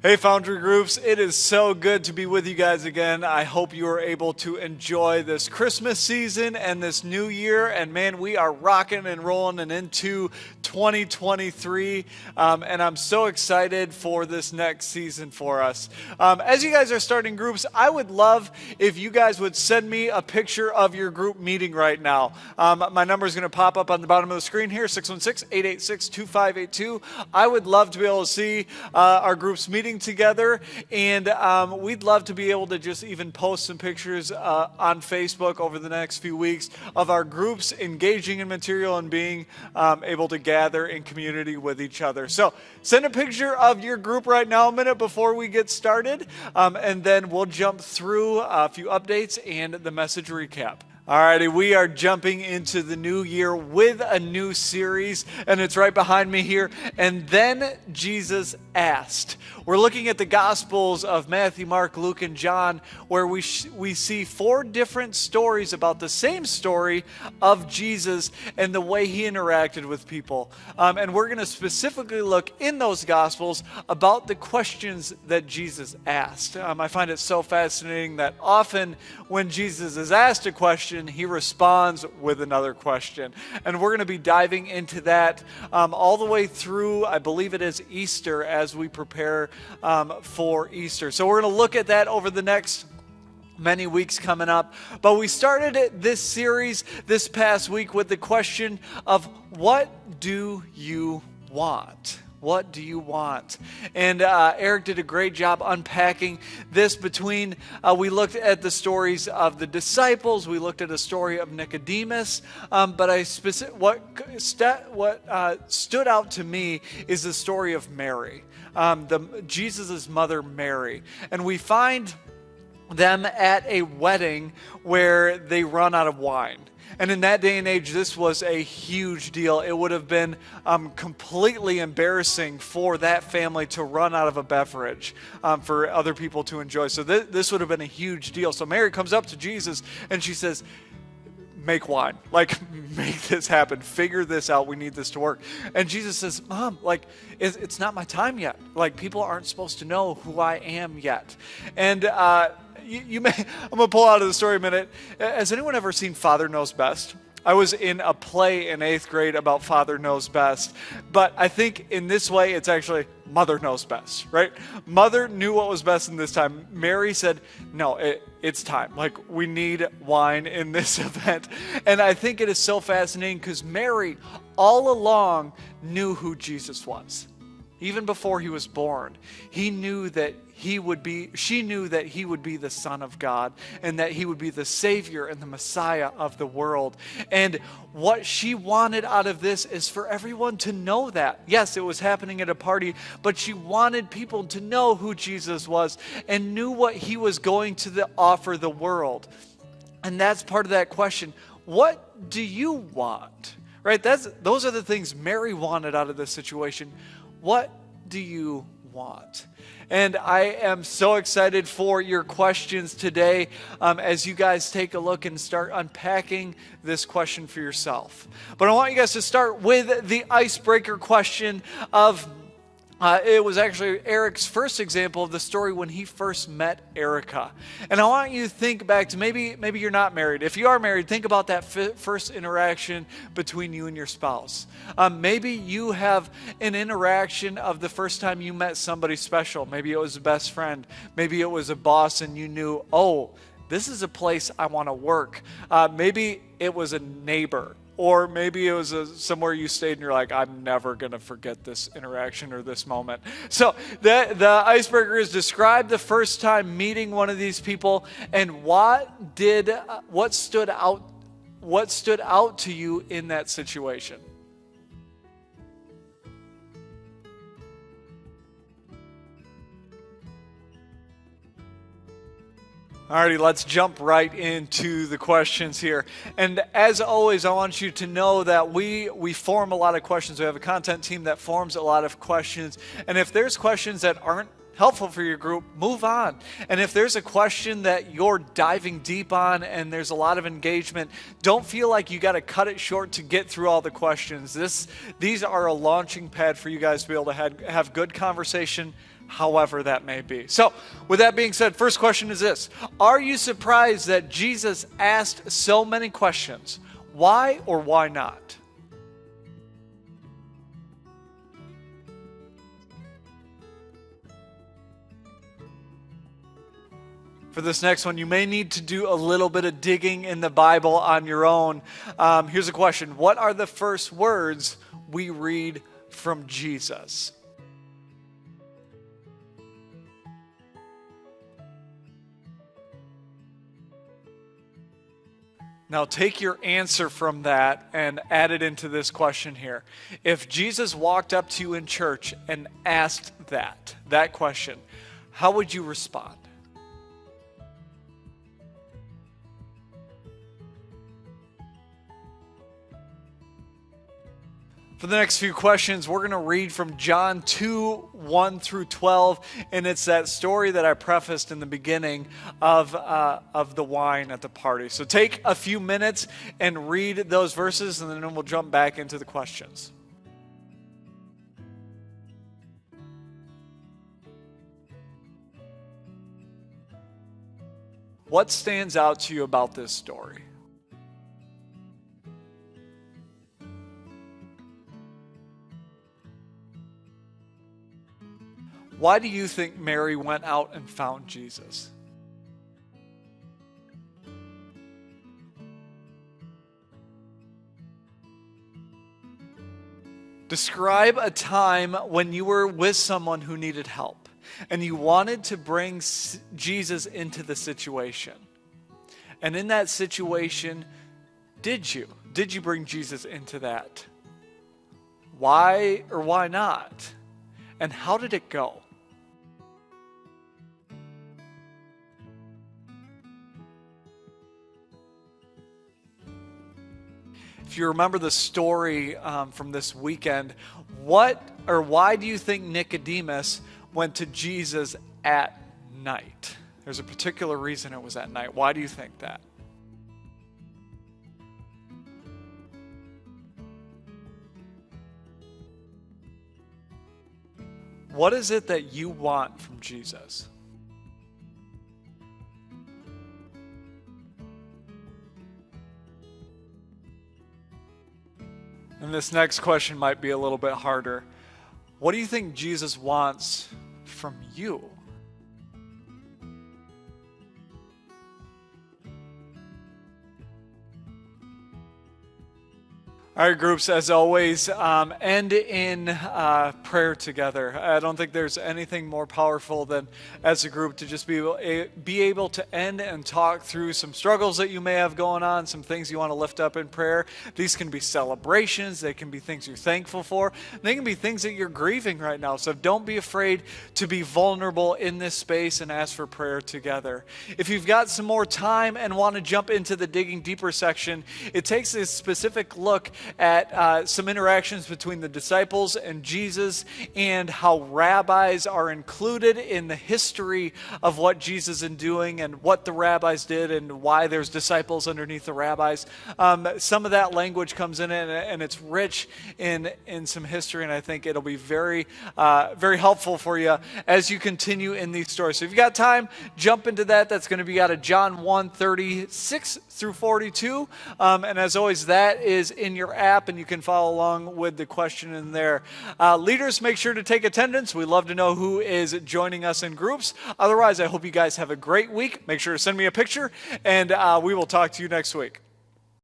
Hey Foundry Groups, it is so good to be with you guys again. I hope you are able to enjoy this Christmas season and this new year. And man, we are rocking and rolling and into 2023. And I'm so excited for this next season for us. As you guys are starting groups, I would love if you guys would send me a picture of your group meeting right now. My number is going to pop up on the bottom of the screen here, 616-886-2582. I would love to be able to see our groups meeting together, and we'd love to be able to just even post some pictures on Facebook over the next few weeks of our groups engaging in material and being able to gather in community with each other. So send a picture of your group right now, a minute before we get started, and then we'll jump through a few updates and the message recap. Alrighty, we are jumping into the new year with a new series, and it's right behind me here. And then Jesus asked. We're looking at the Gospels of Matthew, Mark, Luke, and John, where we see four different stories about the same story of Jesus and the way he interacted with people. And we're going to specifically look in those Gospels about the questions that Jesus asked. I find it so fascinating that often when Jesus is asked a question, he responds with another question. And we're going to be diving into that all the way through, I believe it is Easter, as we prepare for Easter. So we're going to look at that over the next many weeks coming up. But we started this series this past week with the question of, what do you want? What do you want? And Eric did a great job unpacking this between, we looked at the stories of the disciples, we looked at a story of Nicodemus, but what stood out to me is the story of Mary, Jesus' mother Mary. And we find them at a wedding where they run out of wine. And in that day and age, this was a huge deal. It would have been completely embarrassing for that family to run out of a beverage for other people to enjoy. So this would have been a huge deal. So Mary comes up to Jesus and she says, make wine. Like, make this happen. Figure this out. We need this to work. And Jesus says, Mom, like, it's not my time yet. Like, people aren't supposed to know who I am yet. And I'm going to pull out of the story a minute. Has anyone ever seen Father Knows Best? I was in a play in 8th grade about Father Knows Best, but I think in this way it's actually Mother Knows Best, right? Mother knew what was best in this time. Mary said, no, it's time. Like, we need wine in this event. And I think it is so fascinating because Mary all along knew who Jesus was. Even before he was born, she knew that he would be the Son of God and that he would be the Savior and the Messiah of the world. And what she wanted out of this is for everyone to know that. Yes, it was happening at a party, but she wanted people to know who Jesus was and knew what he was going to offer the world. And that's part of that question. What do you want? Right? Those are the things Mary wanted out of this situation. What do you want? And I am so excited for your questions today as you guys take a look and start unpacking this question for yourself. But I want you guys to start with the icebreaker question of, it was actually Eric's first example of the story when he first met Erica. And I want you to think back to maybe you're not married. If you are married, think about that first interaction between you and your spouse. Maybe you have an interaction of the first time you met somebody special. Maybe it was a best friend. Maybe it was a boss and you knew, oh, this is a place I want to work. Maybe it was a neighbor. Or maybe it was somewhere you stayed and you're like, I'm never going to forget this interaction or this moment. So the icebreaker is, describe the first time meeting one of these people and what stood out to you in that situation. Alrighty, let's jump right into the questions here. And as always, I want you to know that we form a lot of questions. We have a content team that forms a lot of questions. And if there's questions that aren't helpful for your group, move on. And if there's a question that you're diving deep on and there's a lot of engagement, don't feel like you got to cut it short to get through all the questions. These are a launching pad for you guys to be able to have good conversation, however that may be. So, with that being said, first question is this: are you surprised that Jesus asked so many questions? Why or why not? For this next one, you may need to do a little bit of digging in the Bible on your own. Here's a question: what are the first words we read from Jesus? Now take your answer from that and add it into this question here. If Jesus walked up to you in church and asked that question, how would you respond? For the next few questions, we're going to read from John 2, 1 through 12, and it's that story that I prefaced in the beginning of the wine at the party. So take a few minutes and read those verses, and then we'll jump back into the questions. What stands out to you about this story? Why do you think Mary went out and found Jesus? Describe a time when you were with someone who needed help and you wanted to bring Jesus into the situation. And in that situation, did you? Did you bring Jesus into that? Why or why not? And how did it go? If you remember the story from this weekend, what or why do you think Nicodemus went to Jesus at night? There's a particular reason it was at night. Why do you think that? What is it that you want from Jesus? And this next question might be a little bit harder. What do you think Jesus wants from you? All right, groups, as always, end in prayer together. I don't think there's anything more powerful than, as a group, to just be able to end and talk through some struggles that you may have going on, some things you want to lift up in prayer. These can be celebrations. They can be things you're thankful for. They can be things that you're grieving right now. So don't be afraid to be vulnerable in this space and ask for prayer together. If you've got some more time and want to jump into the digging deeper section, it takes a specific look at some interactions between the disciples and Jesus and how rabbis are included in the history of what Jesus is doing and what the rabbis did and why there's disciples underneath the rabbis. Some of that language comes in and it's rich in some history, and I think it'll be very helpful for you as you continue in these stories. So if you've got time, jump into that. That's going to be out of John 1:36 through 42. And as always, that is in your app, and you can follow along with the question in there. Leaders, make sure to take attendance. We love to know who is joining us in groups. Otherwise, I hope you guys have a great week. Make sure to send me a picture, and we will talk to you next week.